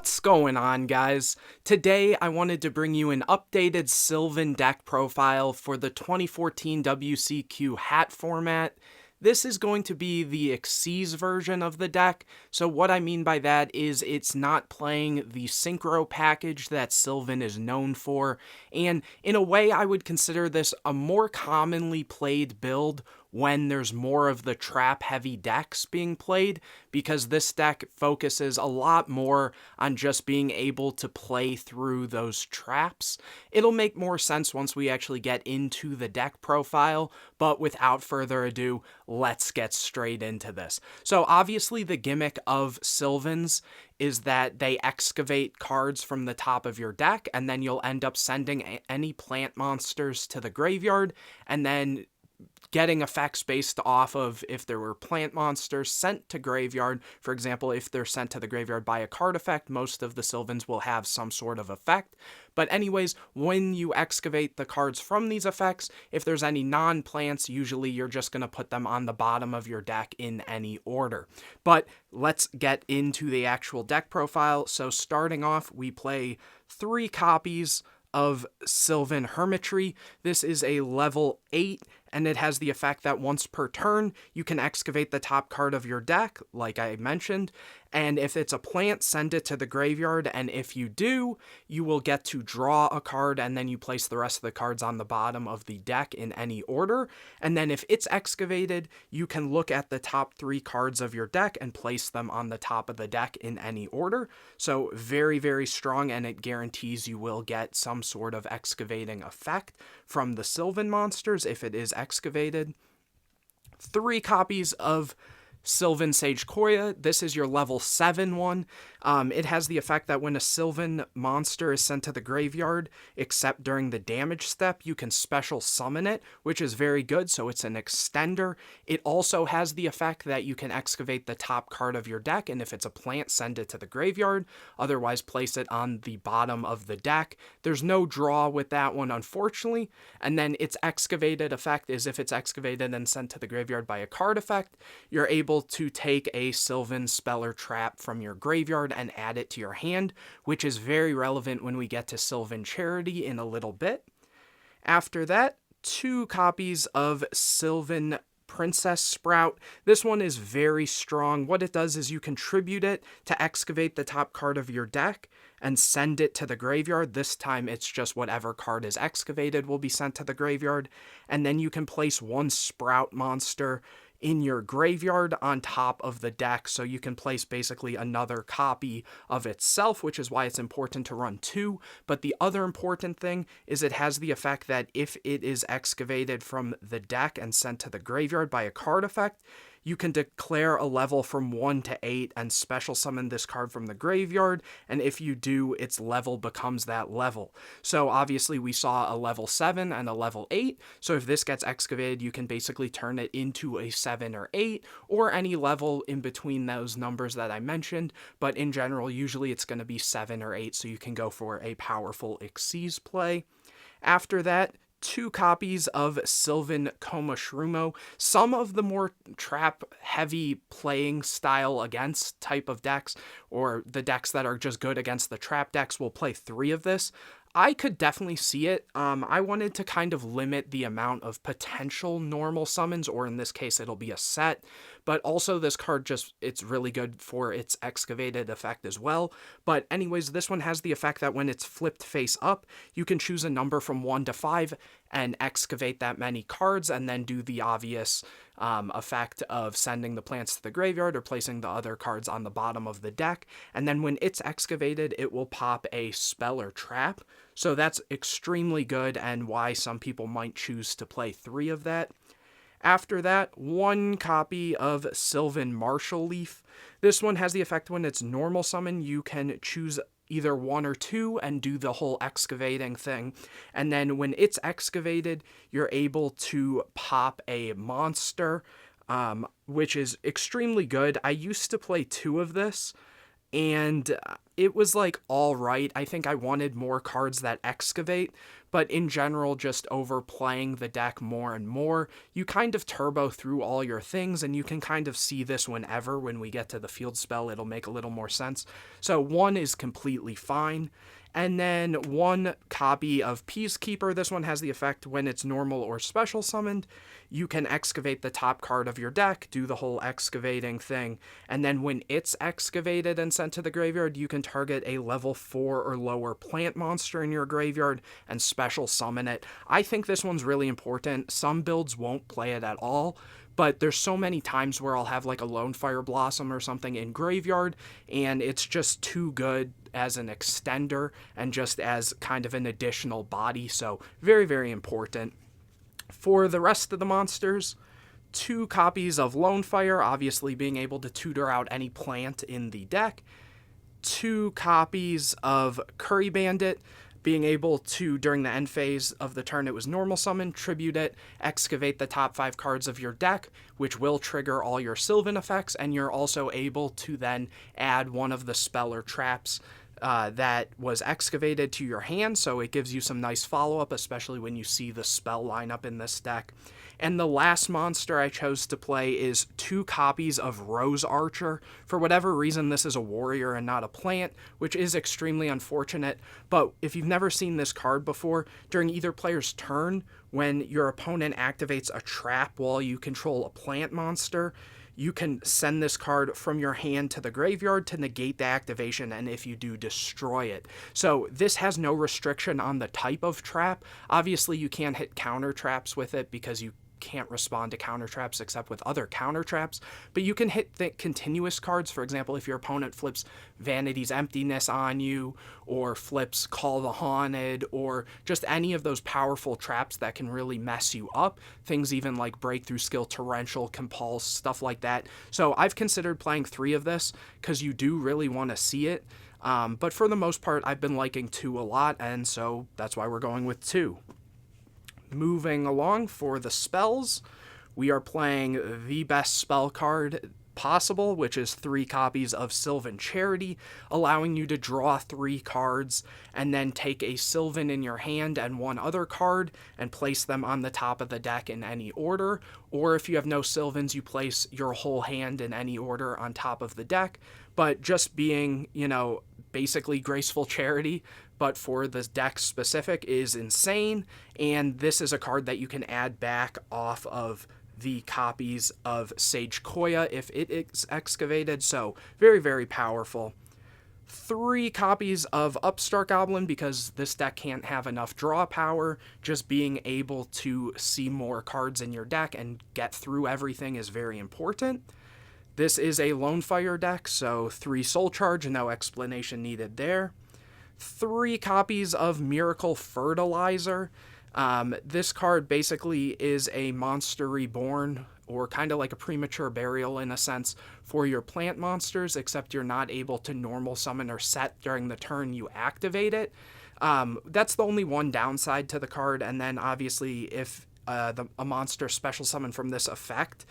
What's going on, guys? Today I wanted to bring you an updated Sylvan deck profile for the 2014 WCQ H.A.T format. This is going to be the Xyz version of the deck, so what I mean by that is it's not playing the Synchro package that Sylvan is known for, and in a way I would consider this a more commonly played build when there's more of the trap-heavy decks being played, because this deck focuses a lot more on just being able to play through those traps. It'll make more sense once we actually get into the deck profile, but without further ado, let's get straight into this. So obviously the gimmick of Sylvans is that they excavate cards from the top of your deck, and then you'll end up sending any plant monsters to the graveyard, and then getting effects based off of if there were plant monsters sent to graveyard. For example, if they're sent to the graveyard by a card effect, most of the Sylvans will have some sort of effect. But anyways, when you excavate the cards from these effects, if there's any non-plants, usually you're just going to put them on the bottom of your deck in any order. But let's get into the actual deck profile. So starting off, we play 3 copies of Sylvan Hermitry. This is a level 8, and it has the effect that once per turn, you can excavate the top card of your deck, like I mentioned, and if it's a plant, send it to the graveyard, and if you do, you will get to draw a card, and then you place the rest of the cards on the bottom of the deck in any order, and then if it's excavated, you can look at the top 3 cards of your deck and place them on the top of the deck in any order. So very, very strong, and it guarantees you will get some sort of excavating effect from the Sylvan monsters if it is excavated. 3 copies of Sylvan Sage Koya. This is your level 7 one. It has the effect that when a Sylvan monster is sent to the graveyard, except during the damage step, you can special summon it, which is very good, so it's an extender. It also has the effect that you can excavate the top card of your deck, and if it's a plant, send it to the graveyard, otherwise place it on the bottom of the deck. There's no draw with that one, unfortunately, and then its excavated effect is if it's excavated and sent to the graveyard by a card effect, you're able to take a Sylvan spell or trap from your graveyard and add it to your hand, which is very relevant when we get to Sylvan Charity in a little bit. After that, 2 copies of Sylvan Princess Sprout. This one is very strong. What it does is you contribute it to excavate the top card of your deck and send it to the graveyard. This time it's just whatever card is excavated will be sent to the graveyard, and then you can place 1 Sprout monster in your graveyard on top of the deck, so you can place basically another copy of itself, which is why it's important to run 2. But the other important thing is it has the effect that if it is excavated from the deck and sent to the graveyard by a card effect, you can declare a level from 1 to 8 and special summon this card from the graveyard, and if you do, its level becomes that level. So obviously we saw a level 7 and a level 8, so if this gets excavated, you can basically turn it into a 7 or 8, or any level in between those numbers that I mentioned, but in general, usually it's going to be 7 or 8, so you can go for a powerful Xyz play. After that, 2 copies of Sylvan Komashrumo. Some of the more trap-heavy playing style against type of decks, or the decks that are just good against the trap decks, will play 3 of this. I could definitely see it. I wanted to kind of limit the amount of potential normal summons, or in this case it'll be a set, but also this card it's really good for its excavated effect as well. But anyways, this one has the effect that when it's flipped face up, you can choose a number from 1 to 5 and excavate that many cards, and then do the obvious effect of sending the plants to the graveyard or placing the other cards on the bottom of the deck. And then when it's excavated, it will pop a spell or trap. So that's extremely good, and why some people might choose to play 3 of that. After that, 1 copy of Sylvan Martial Leaf. This one has the effect when it's normal summon, you can choose either 1 or 2 and do the whole excavating thing. And then when it's excavated, you're able to pop a monster, which is extremely good. I used to play 2 of this, and it was like all right. I think I wanted more cards that excavate, but in general, just overplaying the deck more and more, you kind of turbo through all your things, and you can kind of see this when we get to the field spell, it'll make a little more sense. So 1 is completely fine. And then 1 copy of Peacekeeper. This one has the effect when it's normal or special summoned, you can excavate the top card of your deck, do the whole excavating thing, and then when it's excavated and sent to the graveyard, you can target a level 4 or lower plant monster in your graveyard and special summon it. I think this one's really important. Some builds won't play it at all, but there's so many times where I'll have like a Lone Fire Blossom or something in graveyard, and it's just too good as an extender and just as kind of an additional body, so very, very important. For the rest of the monsters, 2 copies of Lone Fire, obviously being able to tutor out any plant in the deck. 2 copies of Curry Bandit, being able to, during the end phase of the turn it was normal summon, tribute it, excavate the top 5 cards of your deck, which will trigger all your Sylvan effects, and you're also able to then add one of the spell or traps that was excavated to your hand, so it gives you some nice follow-up, especially when you see the spell lineup in this deck. And the last monster I chose to play is 2 copies of Rose Archer. For whatever reason, this is a warrior and not a plant, which is extremely unfortunate, but if you've never seen this card before, during either player's turn, when your opponent activates a trap while you control a plant monster, you can send this card from your hand to the graveyard to negate the activation, and if you do, destroy it. So this has no restriction on the type of trap. Obviously, you can't hit counter traps with it because you can't respond to counter traps except with other counter traps, but you can hit continuous cards. For example, if your opponent flips Vanity's Emptiness on you, or flips Call the Haunted, or just any of those powerful traps that can really mess you up, things even like Breakthrough Skill, Torrential, Compulse, stuff like that. So I've considered playing 3 of this because you do really want to see it, but for the most part I've been liking 2 a lot, and so that's why we're going with 2. Moving along, for the spells, we are playing the best spell card possible, which is 3 copies of Sylvan Charity, allowing you to draw 3 cards and then take a Sylvan in your hand and 1 other card and place them on the top of the deck in any order, or if you have no Sylvans, you place your whole hand in any order on top of the deck. But just being, basically Graceful Charity, but for the deck specific, is insane, and this is a card that you can add back off of the copies of Sage Koya if it is excavated, so very, very powerful. 3 copies of Upstart Goblin, because this deck can't have enough draw power. Just being able to see more cards in your deck and get through everything is very important. This is a Lone Fire deck, so 3 Soul Charge, no explanation needed there. 3 copies of Miracle Fertilizer. This card basically is a Monster Reborn, or kind of like a Premature Burial in a sense, for your plant monsters, except you're not able to normal summon or set during the turn you activate it. That's the only one downside to the card, and then obviously if a monster special summon from this effect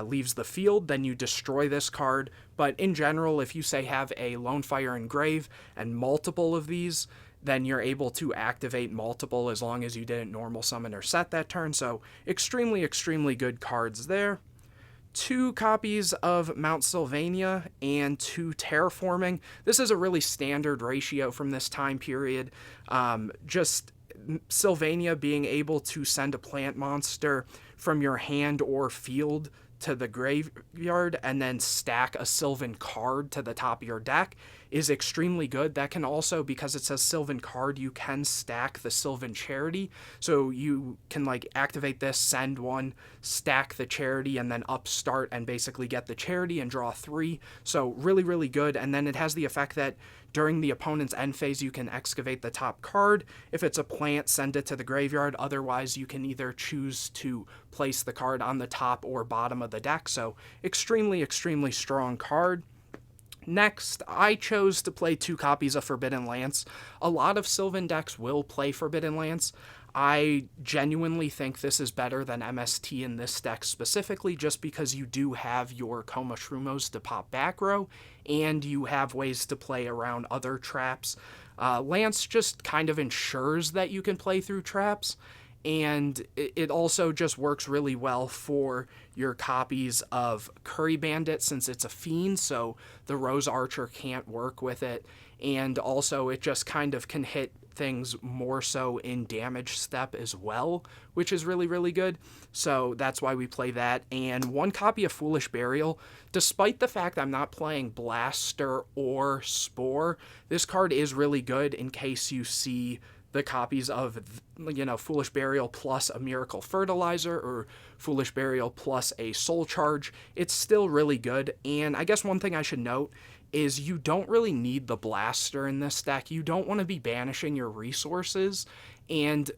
leaves the field, then you destroy this card. But in general, if you say have a Lone Fire Engrave and multiple of these, then you're able to activate multiple as long as you didn't normal summon or set that turn. So extremely, extremely good cards there. 2 copies of Mount Sylvania and 2 Terraforming. This is a really standard ratio from this time period. Just Sylvania being able to send a plant monster from your hand or field to the graveyard and then stack a Sylvan card to the top of your deck is extremely good. That can also, because it says Sylvan card, you can stack the Sylvan Charity. So you can activate this, send 1, stack the Charity, and then upstart and basically get the Charity and draw 3. So really, really good. And then it has the effect that during the opponent's end phase, you can excavate the top card. If it's a plant, send it to the graveyard. Otherwise, you can either choose to place the card on the top or bottom of the deck. So extremely, extremely strong card. Next, I chose to play 2 copies of Forbidden Lance. A lot of Sylvan decks will play Forbidden Lance. I genuinely think this is better than MST in this deck specifically, just because you do have your Coma Shrumos to pop back row, and you have ways to play around other traps. Lance just kind of ensures that you can play through traps, and it also just works really well for your copies of Curry Bandit since it's a fiend, so the Rose Archer can't work with it, and also it just kind of can hit things more so in damage step as well, which is really, really good. So that's why we play that. And one copy of Foolish Burial. Despite the fact I'm not playing Blaster or Spore, this card is really good in case you see the copies of, Foolish Burial plus a Miracle Fertilizer or Foolish Burial plus a Soul Charge. It's still really good. And I guess one thing I should note is you don't really need the Blaster in this deck. You don't want to be banishing your resources, and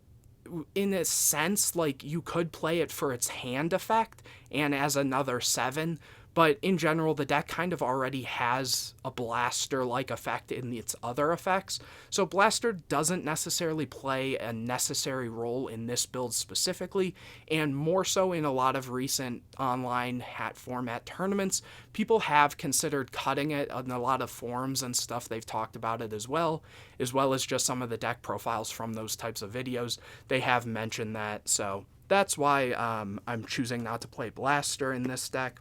in a sense, like, you could play it for its hand effect and as another 7, but in general, the deck kind of already has a Blaster-like effect in its other effects, so Blaster doesn't necessarily play a necessary role in this build specifically, and more so in a lot of recent online hat format tournaments, people have considered cutting it in a lot of forums and stuff. They've talked about it as well as just some of the deck profiles from those types of videos. They have mentioned that, so that's why I'm choosing not to play Blaster in this deck.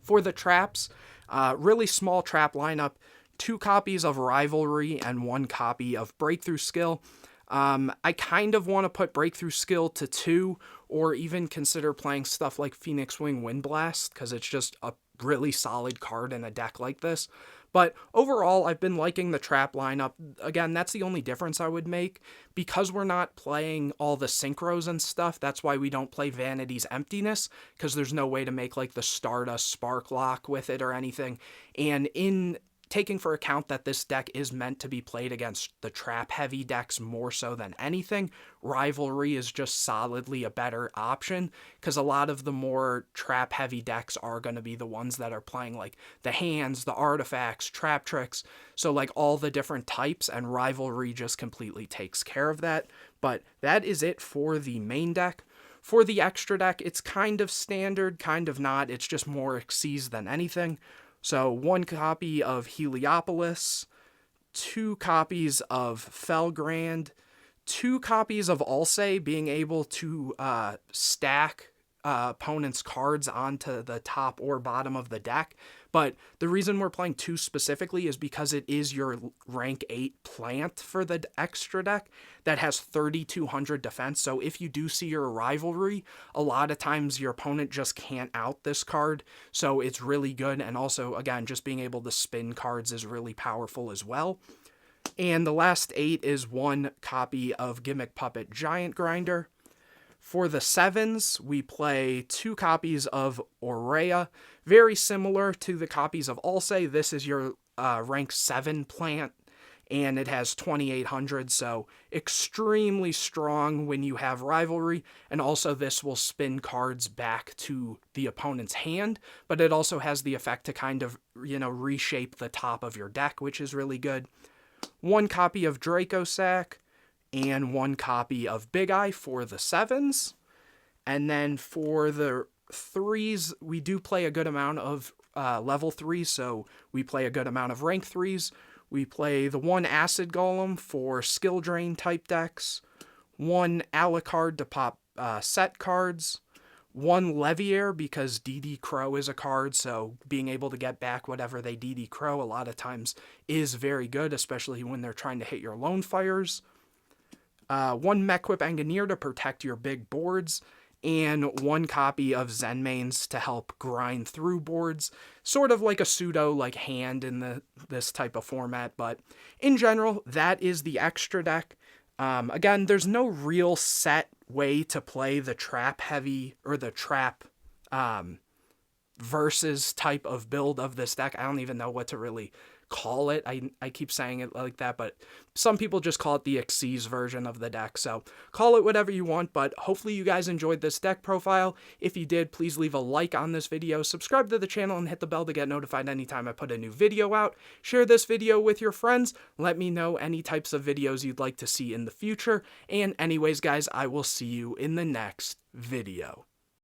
For the traps, really small trap lineup, 2 copies of Rivalry and 1 copy of Breakthrough Skill. I kind of want to put Breakthrough Skill to 2, or even consider playing stuff like Phoenix Wing Windblast, because it's just a really solid card in a deck like this. But overall, I've been liking the trap lineup. Again, that's the only difference I would make. Because we're not playing all the synchros and stuff, that's why we don't play Vanity's Emptiness, because there's no way to make like the Stardust Spark Lock with it or anything. And in taking for account that this deck is meant to be played against the trap-heavy decks more so than anything, Rivalry is just solidly a better option, because a lot of the more trap-heavy decks are going to be the ones that are playing like the hands, the artifacts, trap tricks, so like all the different types, and Rivalry just completely takes care of that. But that is it for the main deck. For the extra deck, it's kind of standard, kind of not, it's just more Xyz than anything. So 1 copy of Heliopolis, 2 copies of Felgrand, 2 copies of Ulse, being able to stack opponent's cards onto the top or bottom of the deck. But the reason we're playing 2 specifically is because it is your rank 8 plant for the extra deck that has 3,200 defense. So if you do see your Rivalry, a lot of times your opponent just can't out this card. So it's really good. And also, again, just being able to spin cards is really powerful as well. And the last 8 is 1 copy of Gimmick Puppet Giant Grinder. For the 7s, we play 2 copies of Aurea, very similar to the copies of Ulse. This is your rank 7 plant, and it has 2,800, so extremely strong when you have Rivalry, and also this will spin cards back to the opponent's hand, but it also has the effect to kind of, reshape the top of your deck, which is really good. 1 copy of Dracosac, and 1 copy of Big Eye for the 7s. And then for the 3s, we do play a good amount of level 3s, so we play a good amount of rank 3s. We play the 1 Acid Golem for skill drain type decks, 1 Alucard to pop set cards, 1 Leviair because DD Crow is a card, so being able to get back whatever they DD Crow a lot of times is very good, especially when they're trying to hit your lone fires. 1 Mechwhip Engineer to protect your big boards, and 1 copy of Zenmanes to help grind through boards. Sort of like a pseudo hand in this type of format, but in general, that is the extra deck. Again, there's no real set way to play the trap heavy or the trap versus type of build of this deck. I don't even know what to really call it. I keep saying it like that, but some people just call it the Xyz version of the deck. So call it whatever you want, but hopefully you guys enjoyed this deck profile. If you did, please leave a like on this video, subscribe to the channel, and hit the bell to get notified anytime I put a new video out. Share this video with your friends. Let me know any types of videos you'd like to see in the future. And anyways, guys, I will see you in the next video.